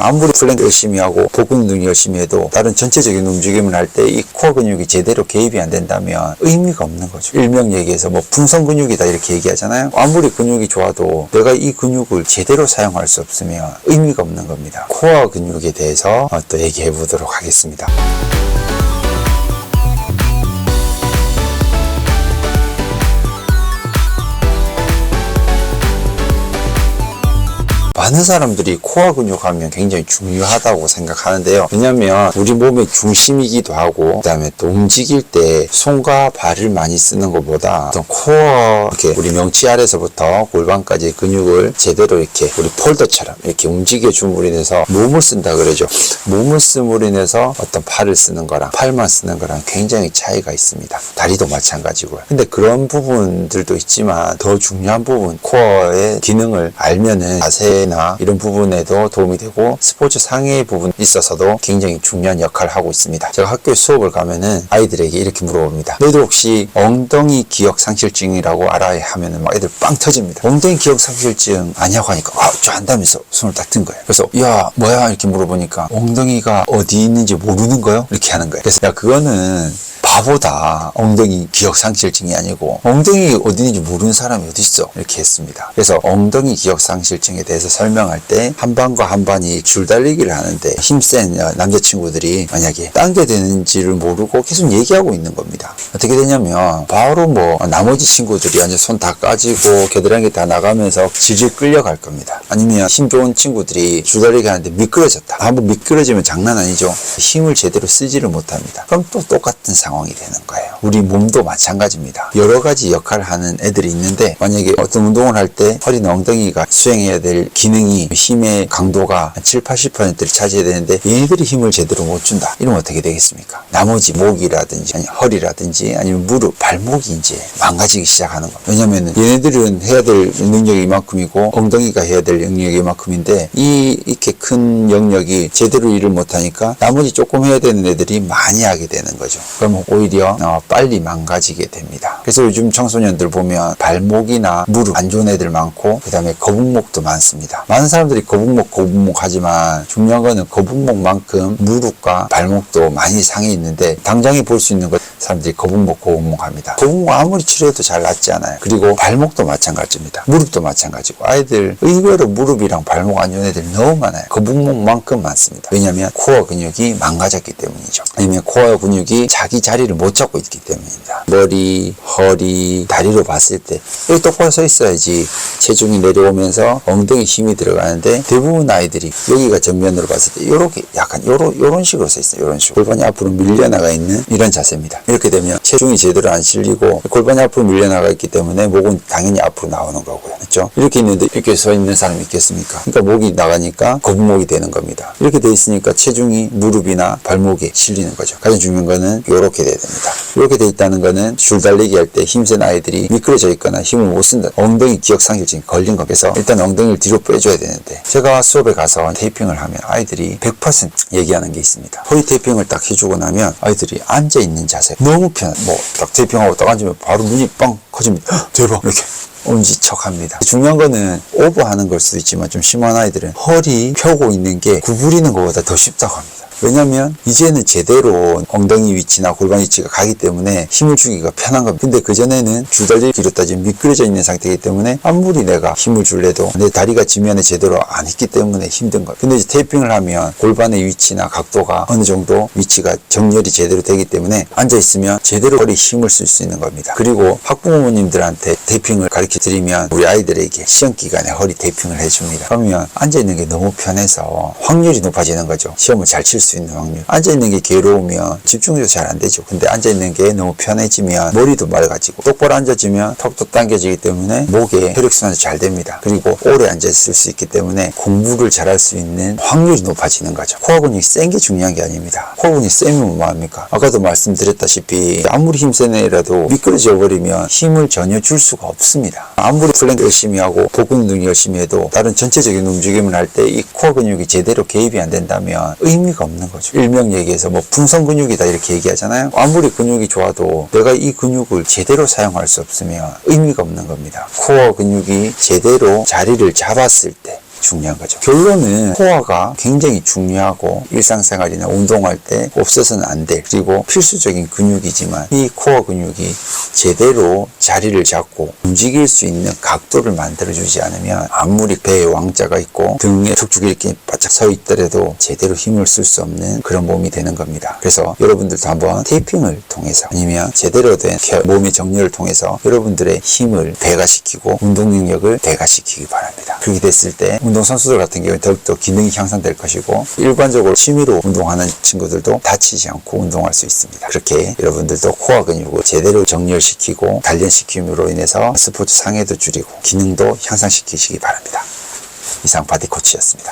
아무리 플랭크 열심히 하고 복근 운동 열심히 해도 다른 전체적인 움직임을 할 때 이 코어 근육이 제대로 개입이 안 된다면 의미가 없는 거죠. 일명 얘기해서 뭐 풍선 근육이다 이렇게 얘기하잖아요. 아무리 근육이 좋아도 내가 이 근육을 제대로 사용할 수 없으면 의미가 없는 겁니다. 코어 근육에 대해서 또 얘기해 보도록 하겠습니다. 많은 사람들이 코어 근육 하면 굉장히 중요하다고 생각하는데요. 왜냐면 우리 몸의 중심이기도 하고 그다음에 또 움직일 때 손과 발을 많이 쓰는 것보다 어떤 코어 이렇게 우리 명치 아래서부터 골반까지 근육을 제대로 이렇게 우리 폴더처럼 이렇게 움직여 줌으로 인해서 몸을 쓴다 그러죠. 몸을 쓰므로 인해서 어떤 팔을 쓰는 거랑 팔만 쓰는 거랑 굉장히 차이가 있습니다. 다리도 마찬가지고요. 근데 그런 부분들도 있지만 더 중요한 부분 코어의 기능을 알면은 자세나 이런 부분에도 도움이 되고 스포츠 상해의 부분에 있어서도 굉장히 중요한 역할을 하고 있습니다. 제가 학교에 수업을 가면은 아이들에게 이렇게 물어봅니다. 너희들 혹시 엉덩이 기억상실증이라고 알아야 하면은 막 애들 빵 터집니다. 엉덩이 기억상실증 아냐고 하니까 저 안다면서 손을 딱 든 거예요. 그래서 야 뭐야 이렇게 물어보니까 엉덩이가 어디 있는지 모르는 거요? 이렇게 하는 거예요. 그래서 야 그거는 바보다. 엉덩이 기억상실증이 아니고 엉덩이 어디 있는지 모르는 사람이 어디 있어 이렇게 했습니다. 그래서 엉덩이 기억상실증에 대해서 설명할 때 한 반과 한 반이 줄달리기를 하는데 힘센 남자친구들이 만약에 당겨되는지를 모르고 계속 얘기하고 있는 겁니다. 어떻게 되냐면 바로 뭐 나머지 친구들이 완전 손 다 까지고 겨드랑이 다 나가면서 질질 끌려갈 겁니다. 아니면 힘 좋은 친구들이 줄달리기 하는데 미끄러졌다. 한번 미끄러지면 장난 아니죠. 힘을 제대로 쓰지를 못합니다. 그럼 또 똑같은 상황이 되는 거예요. 우리 몸도 마찬가지입니다. 여러 가지 역할을 하는 애들이 있는데 만약에 어떤 운동을 할 때 허리나 엉덩이가 수행해야 될 기능이 힘의 강도가 한 7, 80%를 차지해야 되는데 얘네들이 힘을 제대로 못 준다. 이러면 어떻게 되겠습니까? 나머지 목이라든지 아니 허리라든지 아니면 무릎, 발목이 이제 망가지기 시작하는 겁니다. 왜냐면 얘네들은 해야 될 능력이 이만큼이고 엉덩이가 해야 될 능력이 이만큼인데 이렇게 큰 영역이 제대로 일을 못하니까 나머지 조금 해야 되는 애들이 많이 하게 되는 거죠. 그러면 오히려 빨리 망가지게 됩니다. 그래서 요즘 청소년들 보면 발목이나 무릎 안 좋은 애들 많고 그 다음에 거북목도 많습니다. 많은 사람들이 거북목 하지만 중요한 거는 거북목만큼 무릎과 발목도 많이 상해 있는데 당장에 볼 수 있는 것 사람들이 거북목 합니다. 거북목 아무리 치료해도 잘 낫지 않아요. 그리고 발목도 마찬가지입니다. 무릎도 마찬가지고 아이들 의외로 무릎이랑 발목 안 좋은 애들이 너무 많아요. 거북목만큼 많습니다. 왜냐하면 코어 근육이 망가졌기 때문이죠. 아니면 코어 근육이 자기 자리를 못 잡고 있기 때문입니다. 머리, 허리, 다리로 봤을 때 여기 똑바로 서 있어야지 체중이 내려오면서 엉덩이 힘이 들어가는데 대부분 아이들이 여기가 정면으로 봤을 때 이렇게 약간 요런 식으로 서 있어요. 이런 식으로 골반이 앞으로 밀려나가 있는 이런 자세입니다. 이렇게 되면 체중이 제대로 안 실리고 골반이 앞으로 밀려나가 있기 때문에 목은 당연히 앞으로 나오는 거고요. 그렇죠? 이렇게 있는데 이렇게 서 있는 사람이 있겠습니까? 그러니까 목이 나가니까 거북목이 되는 겁니다. 이렇게 돼 있으니까 체중이 무릎이나 발목에 실리는 거죠. 가장 중요한 거는 이렇게 돼야 됩니다. 이렇게 돼 있다는 거는 줄달리기 할 때 힘센 아이들이 미끄러져 있거나 힘을 못 쓴다. 엉덩이 기억상실증이 걸린 거. 그래서 일단 엉덩이를 뒤로 빼줘야 되는데 제가 수업에 가서 테이핑을 하면 아이들이 100% 얘기하는 게 있습니다. 허리 테이핑을 딱 해주고 나면 아이들이 앉아있는 자세 너무 편해. 딱 테이핑하고 딱 앉으면 바로 눈이 빵 커집니다. 대박 이렇게 엄지척합니다. 중요한 거는 오버하는 걸 수도 있지만 좀 심한 아이들은 허리 펴고 있는 게 구부리는 것보다 더 쉽다고 합니다. 왜냐면 이제는 제대로 엉덩이 위치나 골반 위치가 가기 때문에 힘을 주기가 편한 겁니다. 근데 그전에는 줄달리기로 따지면 미끄러져 있는 상태이기 때문에 아무리 내가 힘을 줄래도 내 다리가 지면에 제대로 안 있기 때문에 힘든 거예요. 근데 이제 테이핑을 하면 골반의 위치나 각도가 어느 정도 위치가 정렬이 제대로 되기 때문에 앉아있으면 제대로 허리에 힘을 쓸 수 있는 겁니다. 그리고 학부모님들한테 테이핑을 가르쳐 드리면 우리 아이들에게 시험 기간에 허리 테이핑을 해줍니다. 그러면 앉아있는 게 너무 편해서 확률이 높아지는 거죠. 시험을 잘 칠 수 있는 확률. 앉아있는 게 괴로우면 집중도 잘 안 되죠. 근데 앉아있는 게 너무 편해지면 머리도 맑아지고 똑바로 앉아지면 턱도 당겨지기 때문에 목에 혈액순환이 잘 됩니다. 그리고 오래 앉아있을 수 있기 때문에 공부를 잘할 수 있는 확률이 높아지는 거죠. 코어 근육이 센 게 중요한 게 아닙니다. 코어 근육이 세면 뭐합니까? 아까도 말씀드렸다시피 아무리 힘센 애라도 미끄러져 버리면 힘을 전혀 줄 수가 없습니다. 아무리 플랭크 열심히 하고 복근 운동 열심히 해도 다른 전체적인 움직임을 할 때 이 코어 근육이 제대로 개입이 안 된다면 의미가 없는 거죠. 일명 얘기해서 뭐 풍선 근육이다 이렇게 얘기하잖아요. 아무리 근육이 좋아도 내가 이 근육을 제대로 사용할 수 없으면 의미가 없는 겁니다. 코어 근육이 제대로 자리를 잡았을 때 중요한 거죠. 결론은 코어가 굉장히 중요하고 일상생활이나 운동할 때 없어서는 안 돼. 그리고 필수적인 근육이지만 이 코어 근육이 제대로 자리를 잡고 움직일 수 있는 각도를 만들어주지 않으면 아무리 배에 왕자가 있고 등에 툭툭 이렇게 바짝 서 있더라도 제대로 힘을 쓸 수 없는 그런 몸이 되는 겁니다. 그래서 여러분들도 한번 테이핑을 통해서 아니면 제대로 된 몸의 정렬을 통해서 여러분들의 힘을 배가시키고 운동 능력을 배가시키기 바랍니다. 그렇게 됐을 때 운동선수들 같은 경우에 더욱더 기능이 향상될 것이고 일반적으로 취미로 운동하는 친구들도 다치지 않고 운동할 수 있습니다. 그렇게 여러분들도 코어 근육을 제대로 정렬시키고 단련시킴으로 인해서 스포츠 상해도 줄이고 기능도 향상시키시기 바랍니다. 이상 바디코치였습니다.